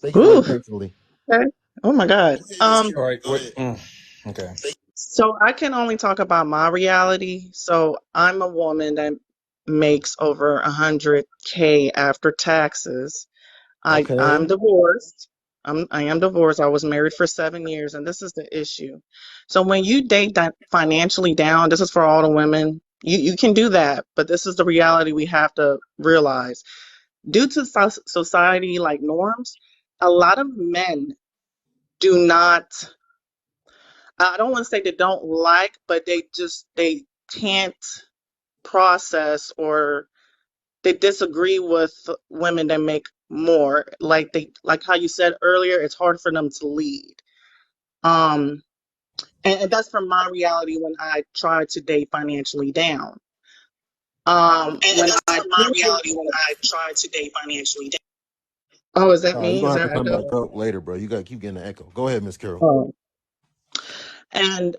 Take it Ooh. less personally. Okay. Oh my God. All right. What? Okay. So I can only talk about my reality. So I'm a woman that makes over 100K after taxes. I'm Okay. divorced. I am divorced. I was married for 7 years, and this is the issue. So when you date that financially down, this is for all the women. You can do that, but this is the reality we have to realize. Due to society like norms, a lot of men do not, I don't want to say they don't like, but they can't process, or they disagree with women that make more. Like how you said earlier, it's hard for them to lead. Um and that's from my reality when I try to date financially down. And When that's I from my reality previous when I try to date financially. Oh, is that Nah, you're me? gonna Is have to there come back echo? up later, bro. You gotta keep getting the echo. Go ahead, Miss Carol. Oh. And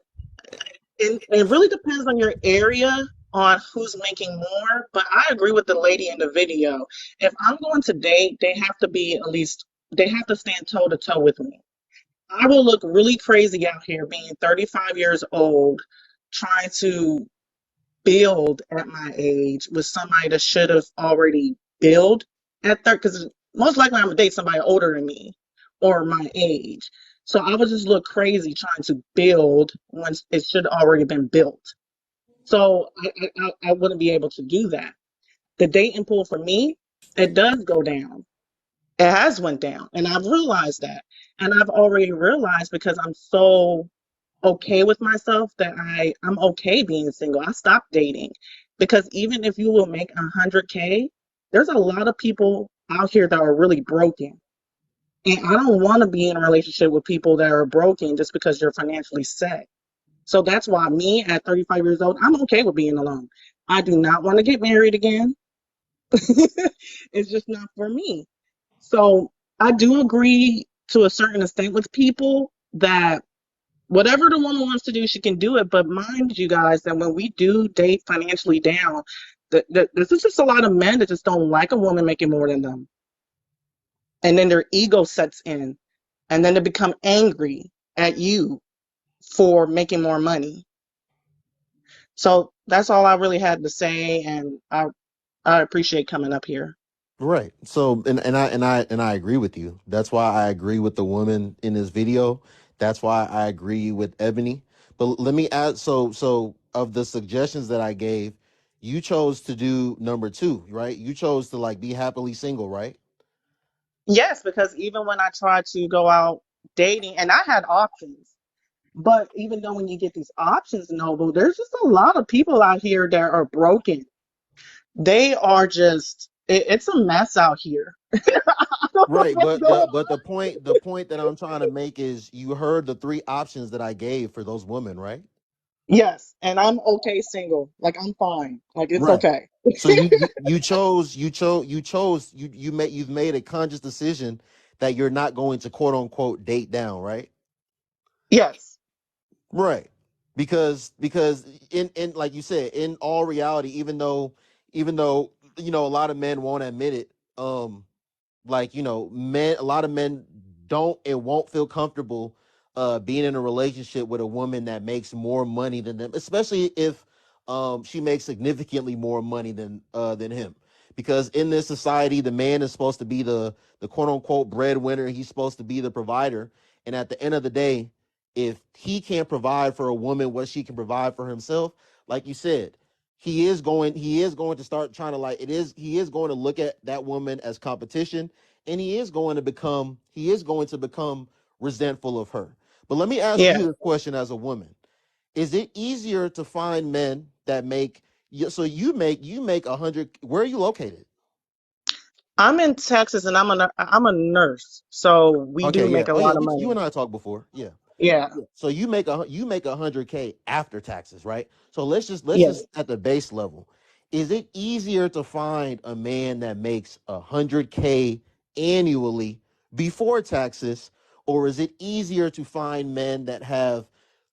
it really depends on your area on who's making more, but I agree with the lady in the video. If I'm going to date, they have to be at least, they have to stand toe to toe with me. I will look really crazy out here being 35 years old, trying to build at my age with somebody that should have already built at 30, because most likely I'm gonna date somebody older than me or my age. So I would just look crazy trying to build once it should already been built. So I wouldn't be able to do that. The dating pool for me, it does go down. It has went down, and I've realized that. And I've already realized because I'm so okay with myself that I'm okay being single. I stopped dating because even if you will make 100K, there's a lot of people out here that are really broken. And I don't want to be in a relationship with people that are broken just because you're financially set. So that's why me at 35 years old, I'm okay with being alone. I do not want to get married again. It's just not for me. So I do agree to a certain extent with people that whatever the woman wants to do, she can do it. But mind you guys that when we do date financially down, this is just a lot of men that just don't like a woman making more than them. And then their ego sets in. And then they become angry at you for making more money. So that's all I really had to say. And I appreciate coming up here. Right. So and I agree with you. That's why I agree with the woman in this video. That's why I agree with Ebony. But let me add, so of the suggestions that I gave, you chose to do number two, right? You chose to like be happily single, right? Yes, because even when I tried to go out dating, and I had options, but even though when you get these options, Noble, there's just a lot of people out here that are broken. They are just, it's a mess out here. I don't know Right, what's but going the point that I'm trying to make is you heard the three options that I gave for those women, right? Yes, and I'm okay single. Like I'm fine. Like it's Right. okay. So you've made a conscious decision that you're not going to quote unquote date down, right? Yes. Right. Because in like you said, in all reality, even though a lot of men won't admit it, like men a lot of men don't and won't feel comfortable being in a relationship with a woman that makes more money than them, especially if she makes significantly more money than him, because in this society the man is supposed to be the quote unquote breadwinner. He's supposed to be the provider, and at the end of the day, if he can't provide for a woman what she can provide for himself, like you said, he is going to start trying to, like, he is going to look at that woman as competition, and he is going to become resentful of her. But let me ask Yeah. you this question as a woman: is it easier to find men that make so you make 100? Where are you located? I'm in Texas and I'm a nurse. So we Okay, do yeah. make a Oh yeah, lot of you money. and I talked before. Yeah. Yeah. Yeah. So you make 100K after taxes, right? So let's just Yes. at the base level. Is it easier to find a man that makes 100K annually before taxes, or is it easier to find men that have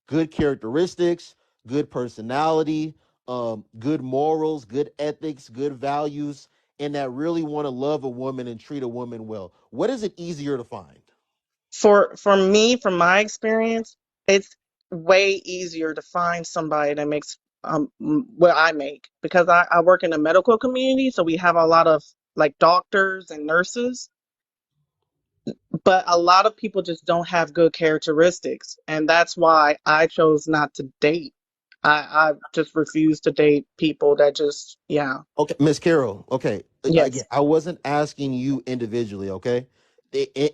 good characteristics, good personality, good morals, good ethics, good values, and that really want to love a woman and treat a woman well? What is it easier to find? For me, from my experience, it's way easier to find somebody that makes what I make, because I work in the medical community, so we have a lot of like doctors and nurses, but a lot of people just don't have good characteristics, and that's why I chose not to date. I just refuse to date people that just, yeah. Okay, Miss Carol. Okay, again, Yes. I wasn't asking you individually. Okay,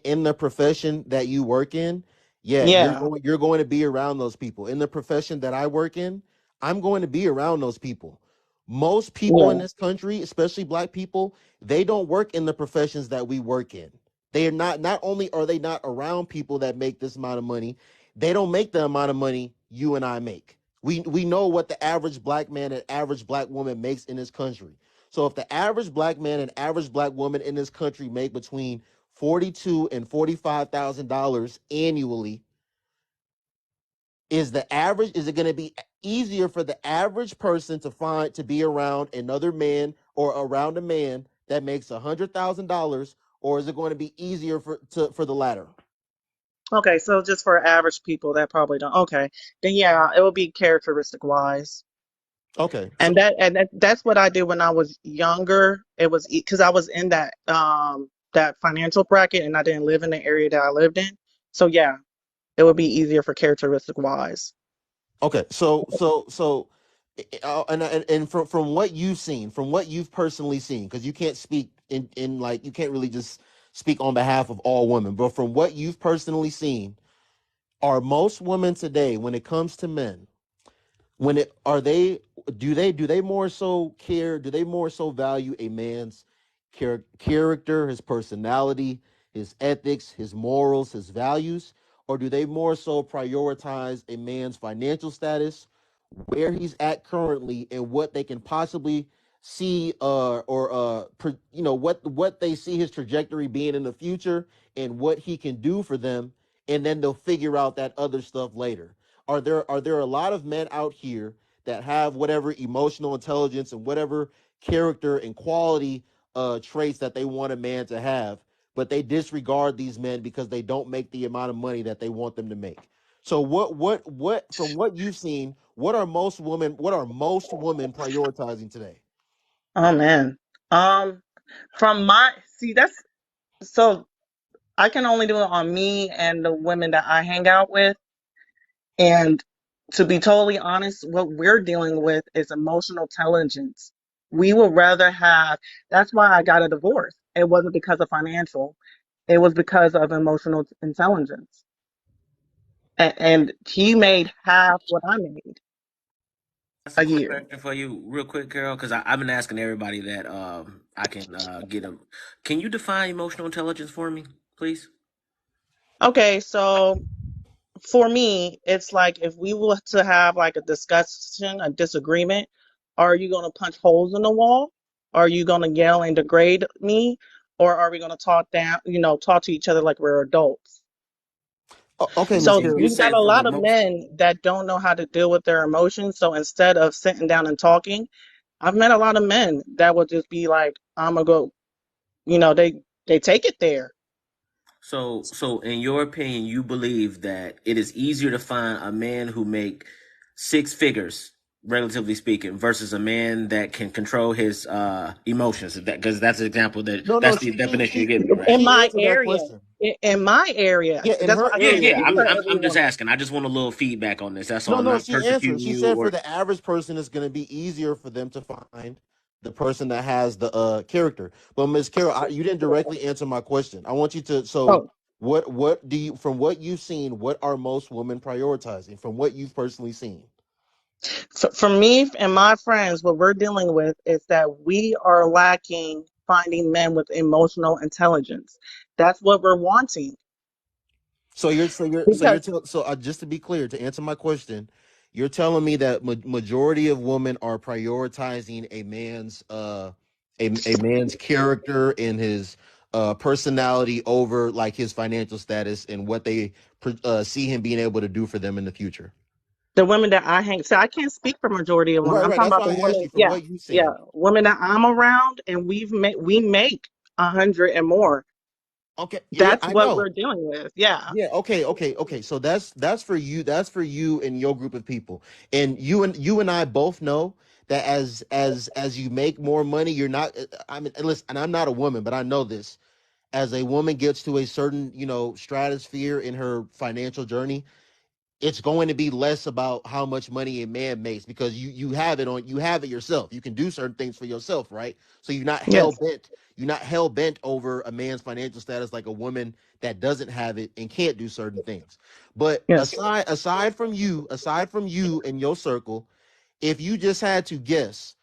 in the profession that you work in, yeah, Yeah. you're going to be around those people. In the profession that I work in, I'm going to be around those people. Most people in Yeah. this country, especially black people, they don't work in the professions that we work in. They are not. Not only are they not around people that make this amount of money, they don't make the amount of money you and I make. We know what the average black man and average black woman makes in this country. So if the average black man and average black woman in this country make between $42,000 and $45,000 annually, is it going to be easier for the average person to be around another man or around a man that makes $100,000, or is it going to be easier for the latter? Okay, so just for average people that probably don't. Okay, then yeah, it will be characteristic wise. Okay, And that's what I did when I was younger. It was because I was in that financial bracket and I didn't live in the area that I lived in. So yeah, it would be easier for characteristic wise. okay. And from what you've seen, from what you've personally seen, because you can't speak in like you can't really just speak on behalf of all women, but from what you've personally seen, are most women today, when it comes to men, when it are they do they more so care, do they more so value a man's character, his personality, his ethics, his morals, his values, or do they more so prioritize a man's financial status, where he's at currently, and what they can possibly see what they see his trajectory being in the future and what he can do for them, and then they'll figure out that other stuff later? Are there a lot of men out here that have whatever emotional intelligence and whatever character and quality traits that they want a man to have, but they disregard these men because they don't make the amount of money that they want them to make? So what from what you've seen, what are most women prioritizing today? Oh man. Um, from my see that's so I can only do it on me and the women that I hang out with. And to be totally honest, what we're dealing with is emotional intelligence. We would rather have, that's why I got a divorce. It wasn't because of financial, it was because of emotional intelligence. And he made half what I made That's a a quick year. question for you, real quick, Carol, because I've been asking everybody that I can get them. Can you define emotional intelligence for me, please? Okay, so for me, it's like if we were to have like a discussion, a disagreement, are you going to punch holes in the wall? Are you going to yell and degrade me? Or are we going to talk down, talk to each other like we're adults? Okay, Miss So And you we Carol. got said a for the lot of most. men that don't know how to deal with their emotions. So instead of sitting down and talking, I've met a lot of men that would just be like, I'm gonna go, they take it there. So in your opinion, you believe that it is easier to find a man who make six figures, relatively speaking, versus a man that can control his emotions. Because that's an example No, no, that's the she definition you're she giving me, right? In she my answered that area, question. in my area, Yeah, in that's why her I Yeah, can't area, yeah. speak it I'm for is. I'm every I'm just woman. asking. I just want a little feedback on this. That's all. No, I'm no, not she answered. persecuting She you said for or. the average person, it's going to be easier for them to find the person that has the character. But Ms. Carol, you didn't directly answer my question. I want you to. So, Oh, what do you, from what you've seen, what are most women prioritizing? From what you've personally seen. for me and my friends, what we're dealing with is that we are lacking finding men with emotional intelligence. That's what we're wanting. Because Just to be clear, to answer my question, you're telling me that majority of women are prioritizing a man's character and his personality over like his financial status and what they see him being able to do for them in the future. The women that I hang, so I can't speak for majority of women. Right, I'm right. talking That's about why the I asked women. you from Yeah, what you yeah, saying. women that I'm around, and we make 100 and more. Okay, yeah, That's I what know. we're dealing with. Yeah. Yeah, okay. So that's for you. That's for you and your group of people. And you and I both know that as you make more money, you're not. I mean, and listen, and I'm not a woman, but I know this. As a woman gets to a certain stratosphere in her financial journey, it's going to be less about how much money a man makes because you have it yourself. You can do certain things for yourself, right? So Yes. you're not hell bent over a man's financial status like a woman that doesn't have it and can't do certain things. But Yes. aside from you and your circle, if you just had to guess,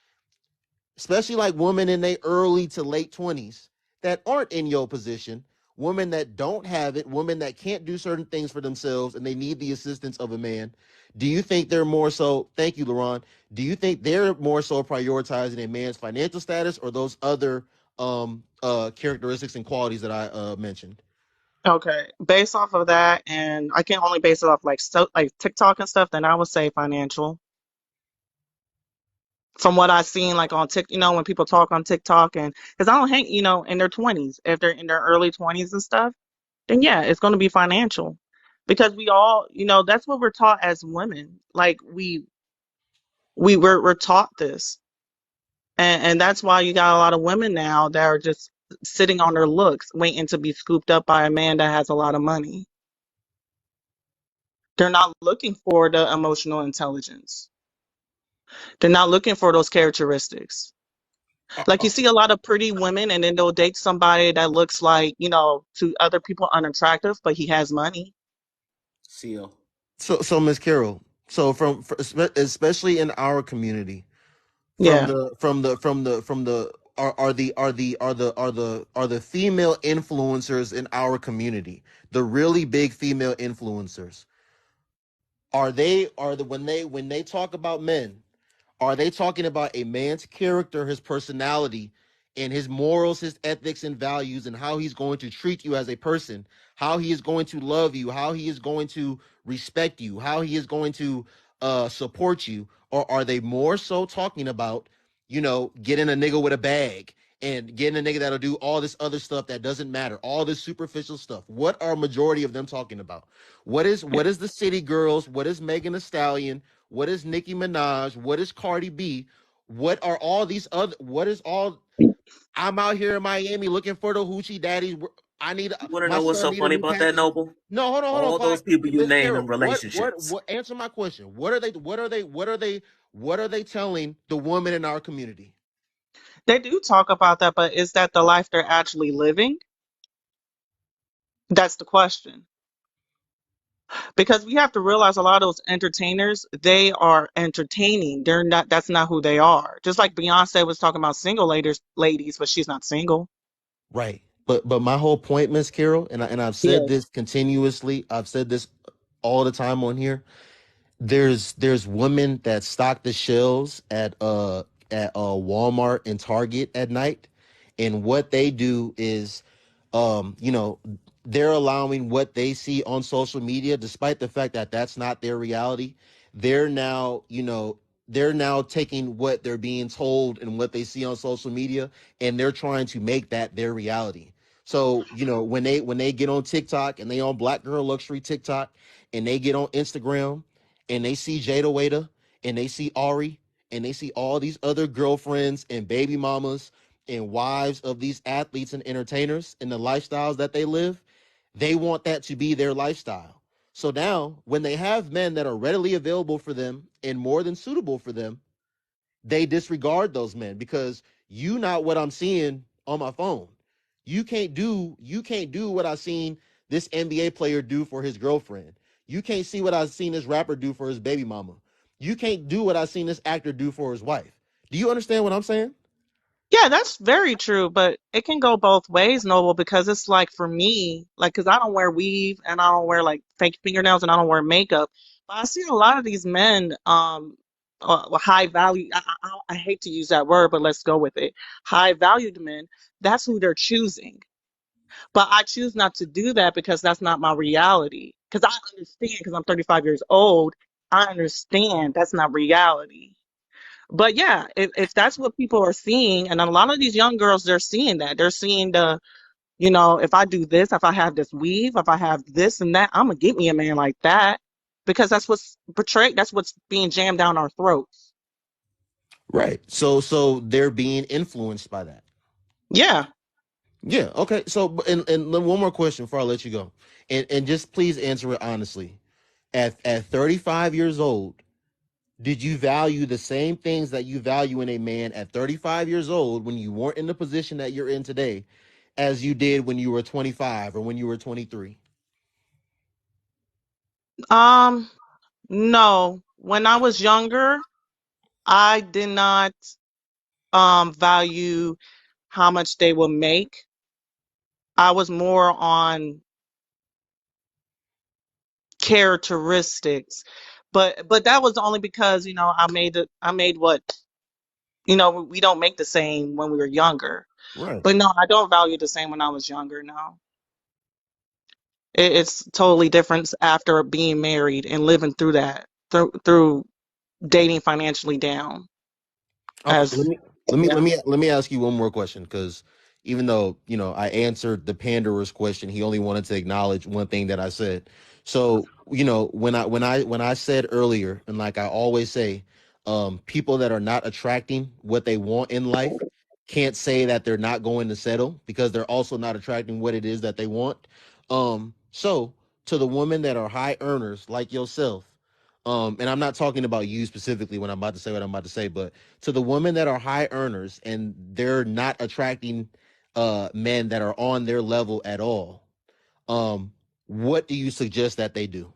especially like women in their early to late 20s that aren't in your position, women that don't have it, women that can't do certain things for themselves and they need the assistance of a man. Do you think they're more so, thank you, Laron, do you think they're more so prioritizing a man's financial status or those other characteristics and qualities that I mentioned? Okay. Based off of that, and I can only base it off like TikTok and stuff, then I would say financial. From what I've seen, like on Tik, when people talk on TikTok, and because I don't hang, in their 20s, if they're in their early 20s and stuff, then yeah, it's going to be financial, because we all, that's what we're taught as women. Like we're taught this, and that's why you got a lot of women now that are just sitting on their looks, waiting to be scooped up by a man that has a lot of money. They're not looking for the emotional intelligence. They're not looking for those characteristics. Uh, Like uh, you see a lot of pretty women, and then they'll date somebody that looks like, to other people unattractive, but he has money. Seal. so Miss Carroll, so especially in our community, from Yeah. the are the female influencers in our community, the really big female influencers, are the when they talk about men, are they talking about a man's character, his personality, and his morals, his ethics and values, and how he's going to treat you as a person, how he is going to love you, how he is going to respect you, how he is going to support you? Or are they more so talking about, getting a nigga with a bag and getting a nigga that'll do all this other stuff that doesn't matter, all this superficial stuff? What are majority of them talking about? What is the City Girls? What is Megan Thee Stallion? What is Nicki Minaj? What is Cardi B? What are all these other? What is all? I'm out here in Miami looking for the hoochie daddies. I need You want to my know what's son so need a funny new about that, package. Noble? No, hold on, All Clyde. those people you Miss name in Carol, what, relationships. answer my question. What are they telling the woman in our community? They do talk about that, but is that the life they're actually living? That's the question. Because we have to realize a lot of those entertainers, they are entertaining. They're not, that's not who they are. Just like Beyonce was talking about single ladies, but she's not single. Right. But my whole point, Miss Carol, and I've said Yes. this continuously. I've said this all the time on here. There's women that stock the shelves at Walmart and Target at night, and what they do is, um you know they're allowing what they see on social media, despite the fact that that's not their reality. They're now taking what they're being told and what they see on social media, and they're trying to make that their reality. So when they get on TikTok and they on Black Girl Luxury TikTok, and they get on Instagram and they see Jada Waiter and they see Ari and they see all these other girlfriends and baby mamas and wives of these athletes and entertainers and the lifestyles that they live, they want that to be their lifestyle. So now, when they have men that are readily available for them and more than suitable for them, they disregard those men because you not what I'm seeing on my phone. You can't do what I've seen this NBA player do for his girlfriend. You can't see what I've seen this rapper do for his baby mama. You can't do what I've seen this actor do for his wife. Do you understand what I'm saying? Yeah, that's very true, but it can go both ways, Noble, because it's like for me, like, because I don't wear weave and I don't wear like fake fingernails and I don't wear makeup, but I see a lot of these men, high value. I hate to use that word, but let's go with it. High valued men. That's who they're choosing. But I choose not to do that because that's not my reality. Because I understand, because I'm 35 years old. I understand that's not reality. But yeah, if that's what people are seeing, and a lot of these young girls, they're seeing that. They're seeing the, if I do this, if I have this weave, if I have this and that, I'm gonna get me a man like that. Because that's what's portrayed, that's what's being jammed down our throats. Right. So they're being influenced by that. Yeah. Yeah. Okay. So and then one more question before I let you go, and just please answer it honestly. At 35 years old, did you value the same things that you value in a man at 35 years old when you weren't in the position that you're in today, as you did when you were 25 or when you were 23? No. When I was younger, I did not value how much they will make. I was more on characteristics. But that was only because, I made what, we don't make the same when we were younger. Right. But no, I don't value the same when I was younger, no. It's totally different after being married and living through that, through dating financially down. Okay, let As me let me yeah. let me let me ask you one more question, because even though I answered the Pandora's question, he only wanted to acknowledge one thing that I said. So when I said earlier, and like I always say, people that are not attracting what they want in life can't say that they're not going to settle, because they're also not attracting what it is that they want. So to the women that are high earners like yourself, and I'm not talking about you specifically when I'm about to say what I'm about to say, but to the women that are high earners and they're not attracting men that are on their level at all, um what do you suggest that they do?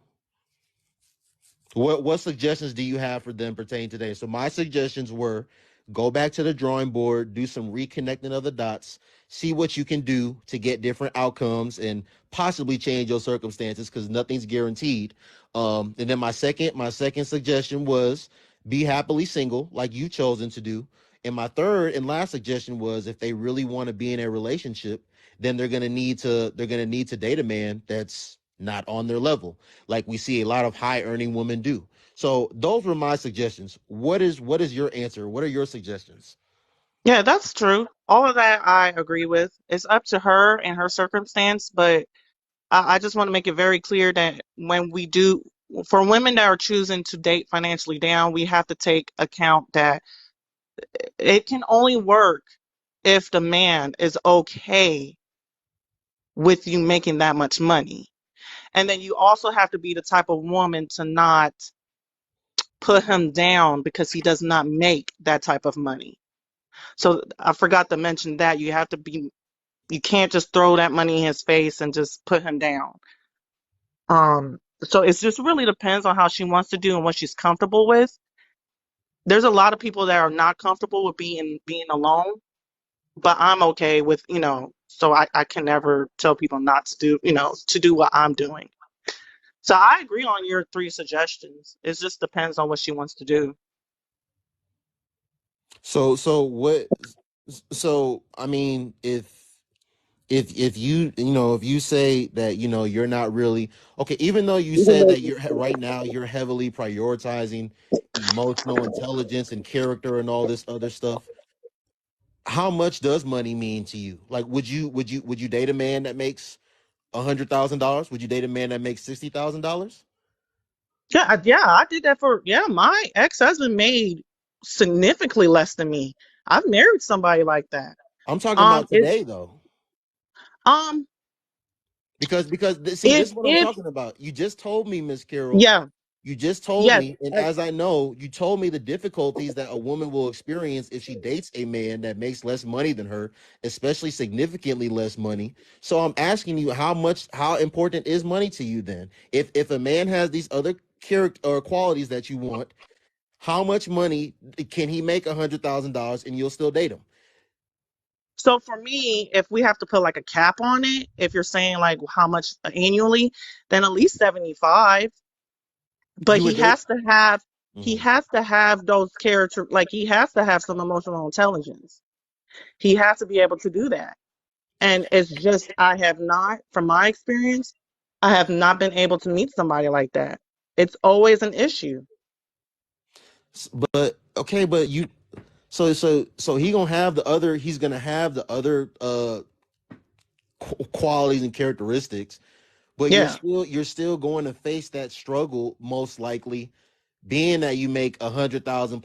What suggestions do you have for them pertaining today? So my suggestions were: go back to the drawing board, do some reconnecting of the dots, see what you can do to get different outcomes and possibly change your circumstances, because nothing's guaranteed. And then my second suggestion was be happily single, like you've chosen to do. And my third and last suggestion was, if they really want to be in a relationship, then they're gonna need to date a man that's not on their level, like we see a lot of high earning women do. So those were my suggestions. What is your answer? What are your suggestions? Yeah, that's true. All of that I agree with. It's up to her and her circumstance, but I just want to make it very clear that when we do, for women that are choosing to date financially down, we have to take account that it can only work if the man is okay with you making that much money. And then you also have to be the type of woman to not put him down because he does not make that type of money. So I forgot to mention that you can't just throw that money in his face and just put him down. So it's just really depends on how she wants to do and what she's comfortable with. There's a lot of people that are not comfortable with being alone, but I'm okay with, so I can never tell people not to do, to do what I'm doing. So I agree on your three suggestions. It just depends on what she wants to do. So I mean, if you say that you're not really okay, even though you said that right now you're heavily prioritizing emotional intelligence and character and all this other stuff, how much does money mean to you? Like, would you date a man that makes $100,000? Would you date a man that makes $60,000? Yeah, I did that my ex-husband made significantly less than me. I've married somebody like that. I'm talking about It today, though. um See, this if is what I'm if talking about. You just told me, Miss Carol. yeah, You just told yes, me, and as I know, you told me the difficulties that a woman will experience if she dates a man that makes less money than her, especially significantly less money. So I'm asking you, how important is money to you then? If a man has these other character or qualities that you want, how much money can he make? $100,000 and you'll still date him? so for me, if we have to put like a cap on it, if you're saying like how much annually, then at least 75. But You would date? he Mhm. has to have those character, like he has to have some emotional intelligence. He has to be able to do that. And it's just, I have not, from my experience, I have not been able to meet somebody like that. It's always an issue. But okay, but you so he gonna have the other. He's gonna have the other qualities and characteristics, but Yeah. you're still going to face that struggle most likely, being that you make $100,000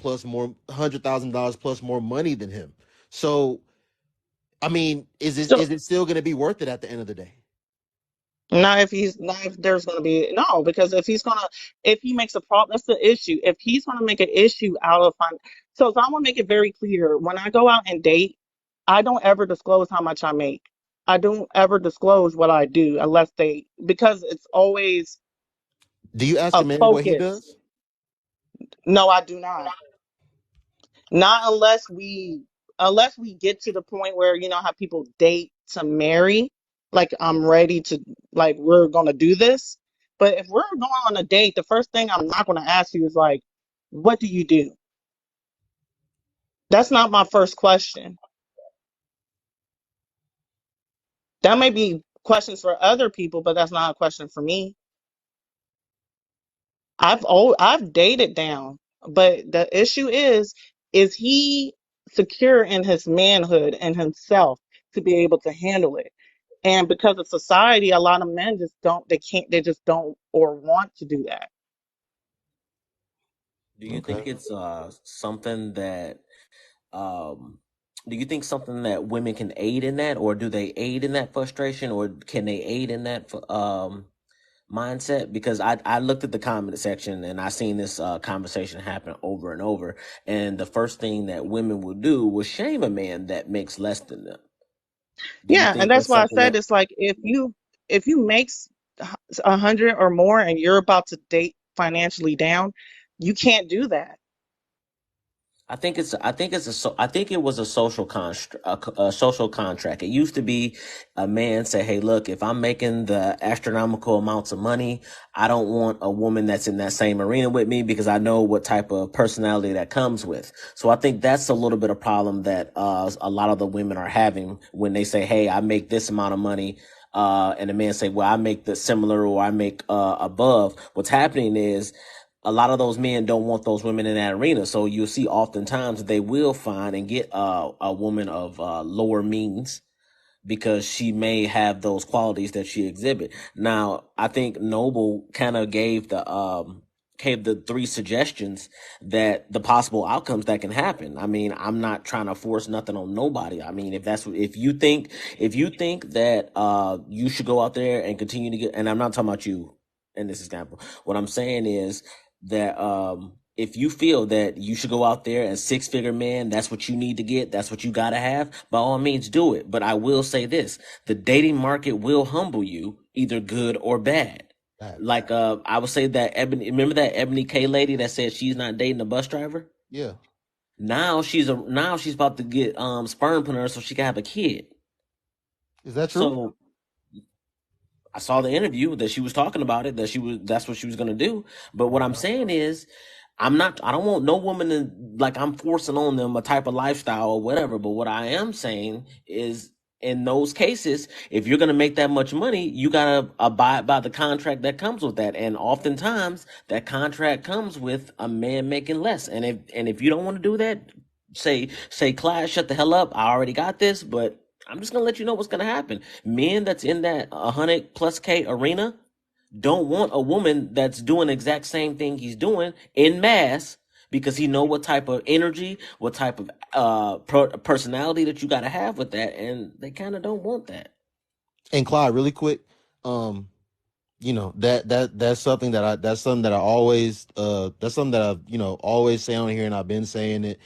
plus more money than him. So I mean, So is it still going to be worth it at the end of the day? not if there's gonna be no, because if he makes a problem, that's the issue. If he's gonna make an issue out of so I'm gonna make it very clear. When I go out and date, I don't ever disclose how much I make. I don't ever disclose what I do unless because it's always Do you ask a a man what he focus. does? No, I do not. Not unless we get to the point where how people date to marry. Like I'm ready to like we're gonna do this. But if we're going on a date, the first thing I'm not gonna ask you is like, what do you do? That's not my first question. That may be questions for other people, but that's not a question for me. I've dated down, but the issue is he secure in his manhood and himself to be able to handle it? And because of society, a lot of men just don't, they can't, they just don't or want to do that. Do you Okay. think it's something that um do you think something that women can aid in that, or do they aid in that frustration, or can they aid in that mindset? Because I looked at the comment section and I seen this conversation happen over and over, and the first thing that women will do will shame a man that makes less than them. Do you Yeah, and think that's that's why I something said that it's like if you make 100 or more and you're about to date financially down, you can't do that. I think it was a social a social contract. It used to be a man say, "Hey, look, if I'm making the astronomical amounts of money, I don't want a woman that's in that same arena with me because I know what type of personality that comes with." So I think that's a little bit of problem that a lot of the women are having when they say, "Hey, I make this amount of money." And the man say, "Well, I make the similar or I make above." What's happening is a lot of those men don't want those women in that arena. So you'll see oftentimes they will find and get a woman of lower means because she may have those qualities that she exhibit. Now, I think Noble kind of gave the three suggestions that the possible outcomes that can happen. I mean, I'm not trying to force nothing on nobody. I mean, if you think that you should go out there and continue to get, and I'm not talking about you in this example. What I'm saying is that if you feel that you should go out there and six-figure man, that's what you need to get, that's what you got to have, by all means do it. But I will say this, the dating market will humble you, either good or bad. That, Like I would say that remember that Ebony K lady that said she's not dating a bus driver? yeah. Now she's about to get sperm put in her so she can have a kid. Is that true? So I saw the interview that she was talking about it, that's what she was gonna do. But what I'm saying is I don't want no woman to, like, I'm forcing on them a type of lifestyle or whatever. But what I am saying is in those cases, if you're gonna make that much money, you gotta abide by the contract that comes with that. And oftentimes that contract comes with a man making less. And if you don't want to do that, say Clyde, shut the hell up. I already got this, but I'm just gonna let you know what's gonna happen. Men that's in that 100 plus K arena don't want a woman that's doing the exact same thing he's doing in mass because he know what type of energy, what type of personality that you got to have with that, and they kind of don't want that. And Clyde, really quick, um, that's something that I always that's something that I've always say on here, and I've been saying it.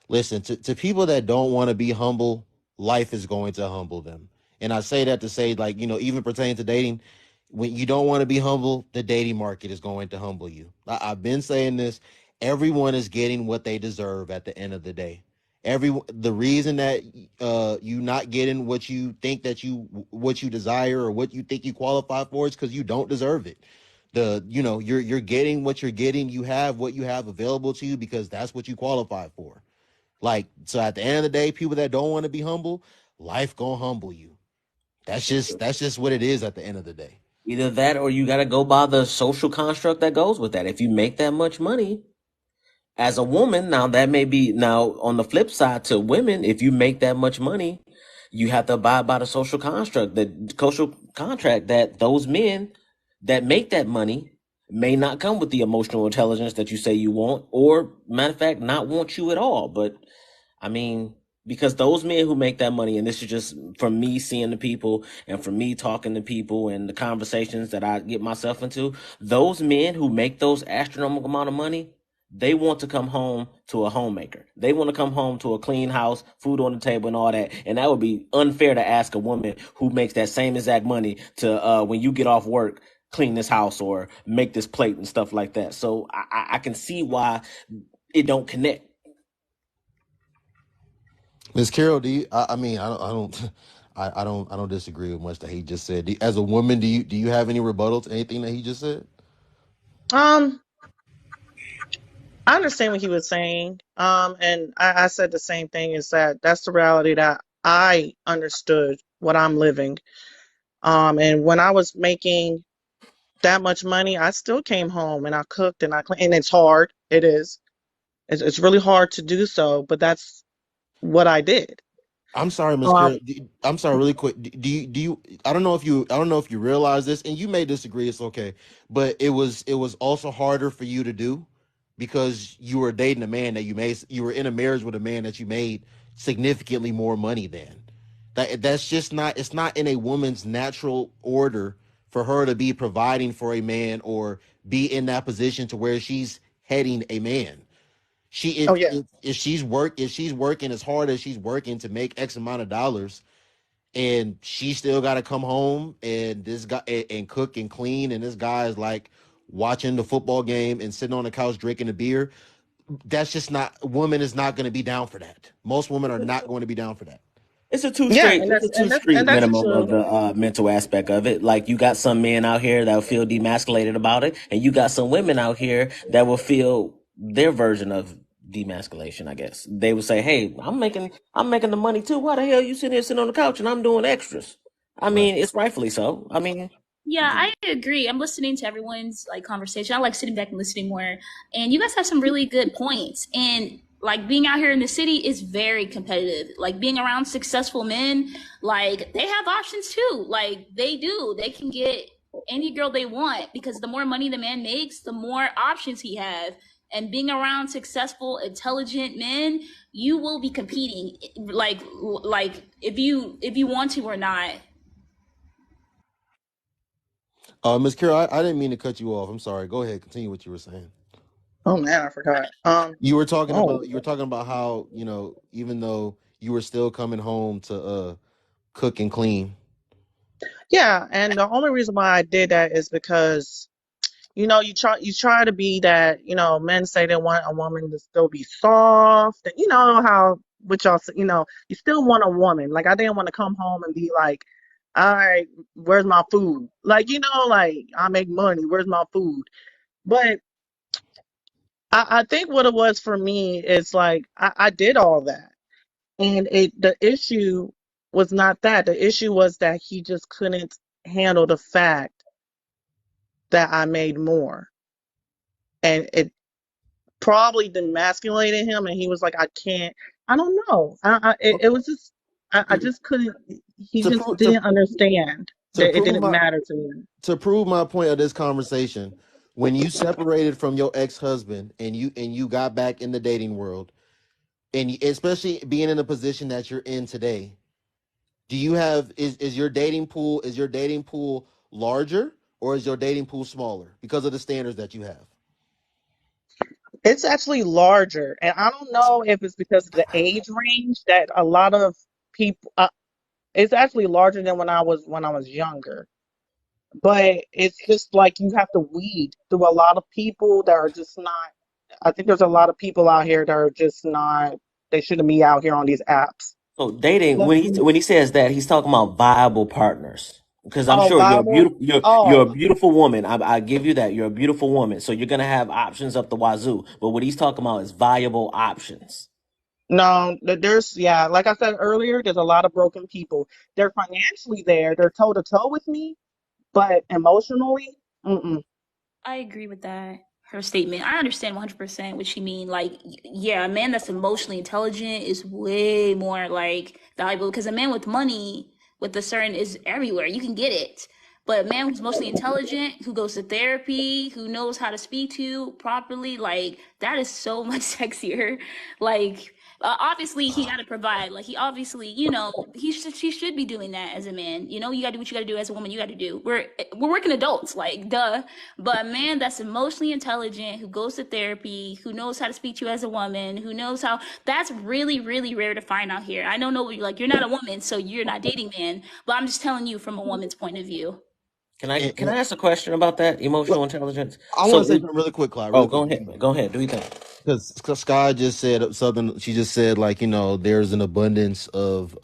Listen, to people that don't want to be humble, life is going to humble them. And I say that to say, like, even pertaining to dating, when you don't want to be humble, the dating market is going to humble you. I've been saying this. Everyone is getting what they deserve at the end of the day. The reason that you not getting what you desire or what you think you qualify for is because you don't deserve it. You're getting what you're getting. You have what you have available to you because that's what you qualify for. Like, so at the end of the day, people that don't want to be humble, life gonna humble you. That's just what it is at the end of the day. Either that or you got to go by the social construct that goes with that. If you make that much money as a woman, now that may be now on the flip side to women, if you make that much money, you have to abide by the social construct, the social contract that those men that make that money may not come with the emotional intelligence that you say you want, or matter of fact, not want you at all. But I mean, because those men who make that money, and this is just from me seeing the people and from me talking to people and the conversations that I get myself into, those men who make those astronomical amount of money, they want to come home to a homemaker. They want to come home to a clean house, food on the table, and all that. And that would be unfair to ask a woman who makes that same exact money to, when you get off work, clean this house or make this plate and stuff like that. So I can see why it don't connect. Miss Carol, do you? I mean, I don't disagree with much that he just said. As a woman, do you have any rebuttal to anything that he just said? Um, I understand what he was saying. And I said the same thing, is that that's the reality that I understood what I'm living. And when I was making that much money, I still came home and I cooked and I cleaned, and it's hard. It is. It's really hard to do so, but that's what I did. I'm sorry, Miss Um, Carol. I'm sorry, really quick. Do you? I don't know if you realize this, and you may disagree. It's okay, but it was also harder for you to do because you were dating a man that you were in a marriage with a man that you made significantly more money than. That's just not. It's not in a woman's natural order for her to be providing for a man or be in that position to where she's heading a man. She oh yeah. if she's working as hard as she's working to make X amount of dollars, and she still got to come home and this guy and cook and clean, and this guy is like watching the football game and sitting on the couch drinking a beer. That's just not, woman is not going to be down for that. Most women are not going to be down for that. Yeah, It's a two and street that's minimum of true. the mental aspect of it. Like you got some men out here that will feel demasculated about it, and you got some women out here that will feel their version of demasculation. I guess they would say, "Hey, I'm making the money too. Why the hell you sitting on the couch and I'm doing extras?" I Right. mean, it's rightfully so. I mean, Yeah, I agree. I'm listening to everyone's like conversation. I like sitting back and listening more. And you guys have some really good points. And like being out here in the city is very competitive. Like being around successful men, like they have options too. Like they do. They can get any girl they want because the more money the man makes, the more options he has. And being around successful, intelligent men, you will be competing like if you want to or not. Miss Carol, I didn't mean to cut you off. I'm sorry. Go ahead. Continue what you were saying. Oh man, I forgot. Oh You were talking about how, even though you were still coming home to cook and clean. yeah, and the only reason why I did that is because you try to be that, men say they want a woman to still be soft, and you know how, which y'all say, you still want a woman. Like I didn't want to come home and be like, all right, where's my food? Like, like I make money, where's my food? But I think what it was for me is like I did all that. And the issue was not that. The issue was that he just couldn't handle the fact that I made more. And it probably demasculated him, and he was like, I can't, I don't know. It Okay. was just, I just couldn't, he To just prove to didn't understand to that it prove didn't my matter to me. to prove my point of this conversation, when you separated from your ex-husband and you got back in the dating world, and especially being in a position that you're in today, do you have is your dating pool larger, or is your dating pool smaller because of the standards that you have? It's actually larger, and I don't know if it's because of the age range that a lot of people, it's actually larger than when I was younger. But it's just like you have to weed through a lot of people that are just not. I think there's a lot of people out here that are just not. They shouldn't be out here on these apps. so dating Let me. when he says that he's talking about viable partners because I'm Oh, sure Bible. you're Oh a beautiful woman. I give you that, you're a beautiful woman, so you're gonna have options up the wazoo. But what he's talking about is viable options. no, there's yeah. Like I said earlier, there's a lot of broken people. They're financially there. They're toe to toe with me, But emotionally, mm-mm. I agree with that. Her statement. I understand 100% what she mean. Like, yeah, a man that's emotionally intelligent is way more like valuable because a man with money with a certain is everywhere. You can get it. But a man who's mostly intelligent, who goes to therapy, who knows how to speak to you properly, like that is so much sexier. Like obviously he got to provide. Like he obviously, he should be doing that as a man. You know, you got to do what you got to do as a woman. You got to do. We're working adults, like duh. But a man that's emotionally intelligent, who goes to therapy, who knows how to speak to you as a woman, who knows how, that's really, really rare to find out here. I don't know, like, you're not a woman, so you're not dating men, but I'm just telling you from a woman's point of view. Can I And, can I ask a question about that emotional intelligence? I want to say something really quick, Clyde. Oh, Really go quick. ahead. Go ahead. Do you think? Because Sky just said something. She just said like, there's an abundance of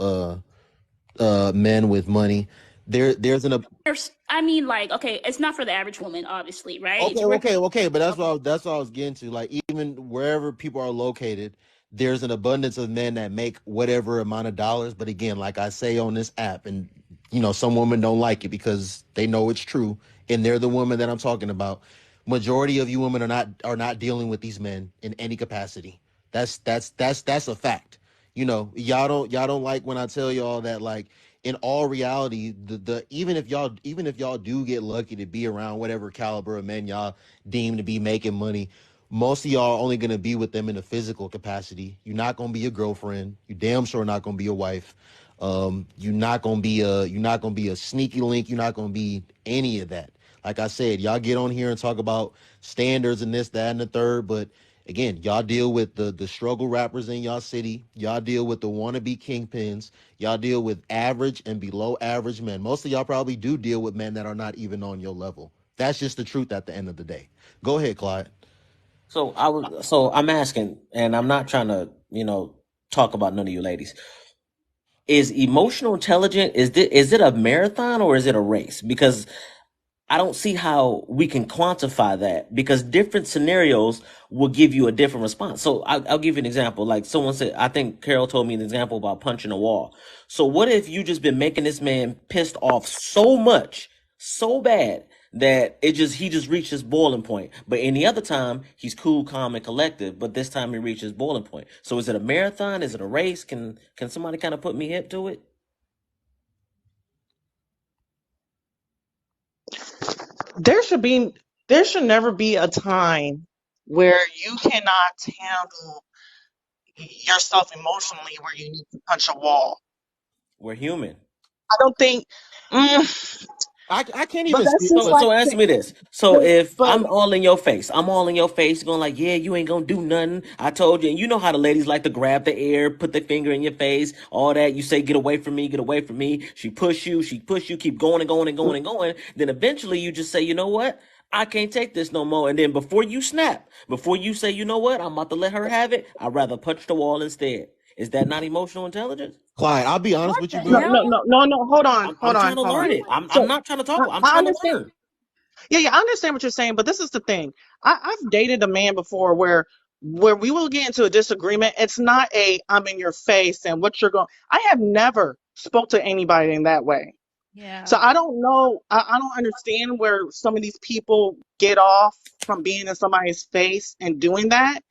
men with money. There's an I mean, like, okay, it's not for the average woman, obviously, right? okay. But that's what I was getting to. Like, even wherever people are located, there's an abundance of men that make whatever amount of dollars. But again, like I say on this app, and some women don't like it because they know it's true, and they're the women that I'm talking about. Majority of you women are not dealing with these men in any capacity. That's a fact. Y'all don't like when I tell y'all that, like, in all reality, the even if y'all do get lucky to be around whatever caliber of men y'all deem to be making money, most of y'all are only gonna be with them in a physical capacity. You're not gonna be a girlfriend. You damn sure not gonna be a wife. You're not gonna be a sneaky link. You're not gonna be any of that. Like I said, y'all get on here and talk about standards and this, that, and the third, but again, y'all deal with the struggle rappers in y'all city. Y'all deal with the wannabe kingpins. Y'all deal with average and below average men. Most of y'all probably do deal with men that are not even on your level. That's just the truth at the end of the day. Go ahead, Clyde. So I'm asking, and I'm not trying to, talk about none of you ladies. Is emotional intelligence, is it a marathon or is it a race? Because I don't see how we can quantify that, because different scenarios will give you a different response. So I'll give you an example. Like someone said, I think Carol told me an example about punching a wall. So what if you just been making this man pissed off so much, so bad that he just reached his boiling point. But any other time he's cool, calm, and collective. But this time he reaches boiling point. So is it a marathon? Is it a race? Can somebody kind of put me hip to it? there should be there should never be a time where you cannot handle yourself emotionally where you need to punch a wall. We're human. I don't think, I can't but even that's speak. just So, like, so answer me this. So if but I'm all in your face, going like, yeah, you ain't gonna do nothing. I told you. And you know how the ladies like to grab the air, put their finger in your face, all that. You say, get away from me, get away from me. She push you, keep going and going and going and going. Then eventually you just say, you know what? I can't take this no more. And then before you snap, before you say, you know what? I'm about to let her have it. I'd rather punch the wall instead. Is that not emotional intelligence? Clyde, I'll be honest What with the you, no, bro. no, hell? no, no, no. Hold on, hold I'm trying on, to hold on. learn it. I'm So not trying to talk. I'm I trying to understand. learn. Yeah, I understand what you're saying, but this is the thing. I've dated a man before where we will get into a disagreement. It's not a I'm in your face and what you're going. I have never spoke to anybody in that way. Yeah. So I don't know. I don't understand where some of these people get off from being in somebody's face and doing that.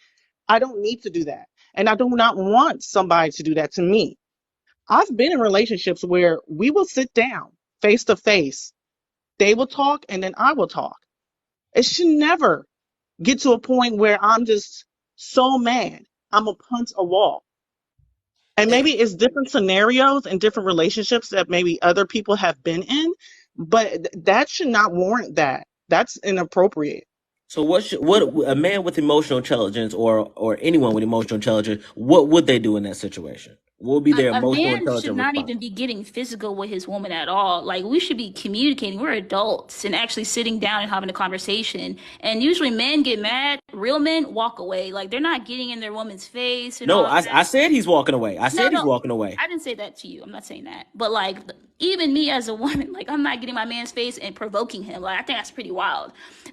I don't need to do that. And I do not want somebody to do that to me. I've been in relationships where we will sit down face to face. They will talk and then I will talk. It should never get to a point where I'm just so mad. I'm gonna punch a wall. And maybe it's different scenarios and different relationships that maybe other people have been in, but that should not warrant that. That's inappropriate. So what a man with emotional intelligence or anyone with emotional intelligence, what would they do in that situation? What would be their A emotional man should intelligence not response? even be getting physical with his woman at all. Like we should be communicating. We're adults and actually sitting down and having a conversation. And usually men get mad. Real men walk away. Like they're not getting in their woman's face and No, all I that. said he's walking away. I No, said he's no, walking away. I didn't say that to you. I'm not saying that. But like even me as a woman, like I'm not getting my man's face and provoking him. Like I think that's pretty wild.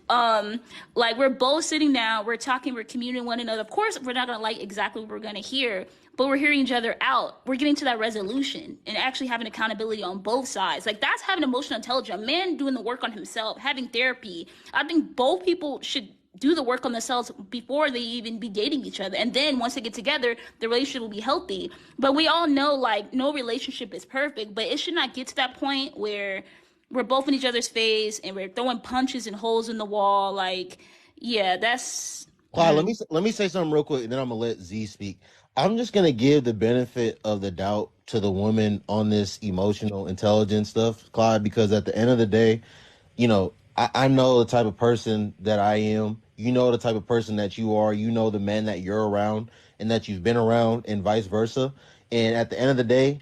Like we're both sitting down, we're talking, we're communing with one another. Of course, we're not gonna like exactly what we're gonna hear, but we're hearing each other out. We're getting to that resolution and actually having accountability on both sides. Like, that's having emotional intelligence. A man doing the work on himself, having therapy. I think both people should do the work on themselves before they even be dating each other. And then once they get together, the relationship will be healthy. But we all know, like, no relationship is perfect, but it should not get to that point where we're both in each other's face and we're throwing punches and holes in the wall. Like, yeah, that's Clyde, let me say something real quick, and then I'm gonna let Z speak. I'm just gonna give the benefit of the doubt to the woman on this emotional intelligence stuff, Clyde, because at the end of the day, you know, I know the type of person that I am. You know the type of person that you are. You know the men that you're around and that you've been around, and vice versa. And at the end of the day,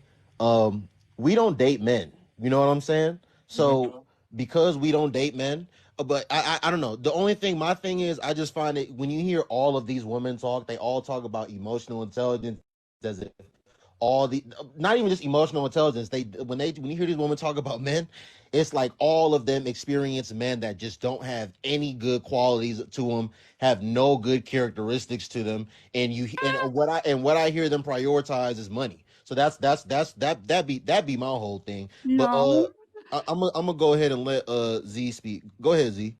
we don't date men. You know what I'm saying? So because we don't date men, but I don't know. The only thing, my thing is, I just find it when you hear all of these women talk, they all talk about emotional intelligence as if all the, not even just emotional intelligence. When you hear these women talk about men, it's like all of them experience men that just don't have any good qualities to them, have no good characteristics to them, and what I hear them prioritize is money. So that'd be my whole thing. But no. I'm gonna go ahead and let Z speak. Go ahead, Z.